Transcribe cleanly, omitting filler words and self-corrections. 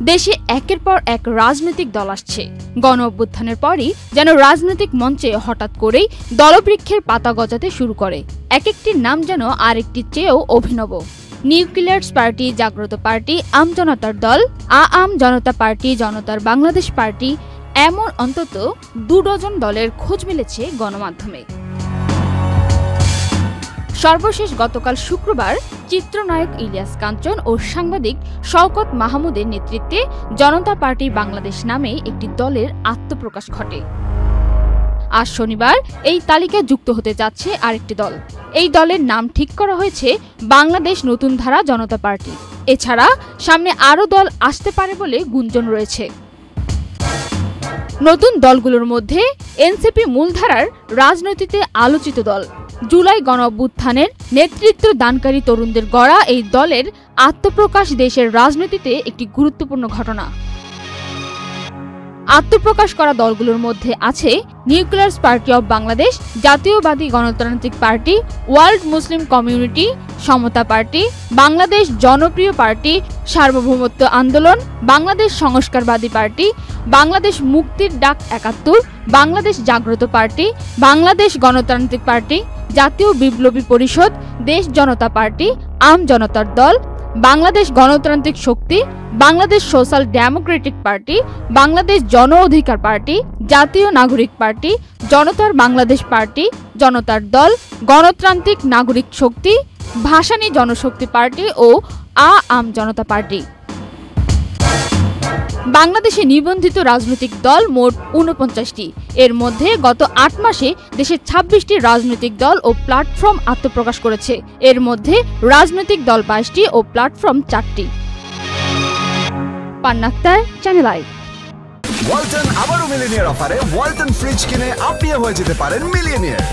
দেশে একের পর এক রাজনৈতিক দল আসছে। গণ অভ্যুত্থানের পরই যেন রাজনৈতিক মঞ্চে হঠাৎ করেই দলবৃক্ষের পাতা গজাতে শুরু করে। এক একটির নাম যেন আরেকটির চেয়েও অভিনব। নিউক্লিয়ার্স পার্টি, জাগ্রত পার্টি, আম জনতার দল, আম জনতা পার্টি, জনতার বাংলাদেশ পার্টি, এমন অন্তত 2 ডজন দলের খোঁজ মিলেছে গণমাধ্যমে। সর্বশেষ গতকাল শুক্রবার চিত্রনায়ক ইলিয়াস কাঞ্চন ও সাংবাদিক শওকত মাহমুদের নেতৃত্বে জনতা পার্টি বাংলাদেশ নামে একটি দলের আত্মপ্রকাশ ঘটে। আজ শনিবার এই তালিকায় যুক্ত হতে যাচ্ছে আরেকটি দল। এই দলের নাম ঠিক করা হয়েছে বাংলাদেশ নতুন ধারা জনতা পার্টি। এছাড়া সামনে আরও দল আসতে পারে বলে গুঞ্জন রয়েছে। নতুন দলগুলোর মধ্যে এনসিপি মূলধারার রাজনীতিতে আলোচিত দল। জুলাই গণঅভ্যুত্থানের নেতৃত্ব দানকারী তরুণদের গড়া এই দলের আত্মপ্রকাশ দেশের রাজনীতিতে একটি গুরুত্বপূর্ণ ঘটনা। আত্মপ্রকাশ করা দলগুলোর মধ্যে আছে নিউক্লিয়ার্স পার্টি অব বাংলাদেশ, জাতীয়বাদী গণতান্ত্রিক পার্টি, ওয়ার্ল্ড মুসলিম কমিউনিটি, সমতা পার্টি, বাংলাদেশ জনপ্রিয় পার্টি, সার্বভৌমত্ব আন্দোলন, বাংলাদেশ সংস্কারবাদী পার্টি, বাংলাদেশ মুক্তির ডাক ৭১, বাংলাদেশ জাগ্রত পার্টি, বাংলাদেশ গণতান্ত্রিক পার্টি, জাতীয় বিপ্লবী পরিষদ, দেশ জনতা পার্টি, আম জনতার দল, বাংলাদেশ গণতান্ত্রিক শক্তি, Bangladesh social democratic party, Bangladesh জন অধিকার পার্টি, জাতীয় নাগরিক পার্টি, জনতার বাংলাদেশ পার্টি, জনতার দল, গণতান্ত্রিক নাগরিক শক্তি, ভাসানী জনশক্তি পার্টি ও আম জনতা পার্টি। বাংলাদেশে নিবন্ধিত রাজনৈতিক দল মোট ৪৯টি। এর মধ্যে গত ৮ মাসে দেশে ২৬টি রাজনৈতিক দল ও প্ল্যাটফর্ম আত্মপ্রকাশ করেছে। এর মধ্যে রাজনৈতিক দল ২২টি ও প্ল্যাটফর্ম ৪টি। পান্না আক্তার, চ্যানেল আই। ওয়ালটন আবারও মিলিনিয়ার অফারে ওয়ালটন ফ্রিজ কিনে আপনিও হয়ে যেতে পারেন মিলিয়নিয়ার।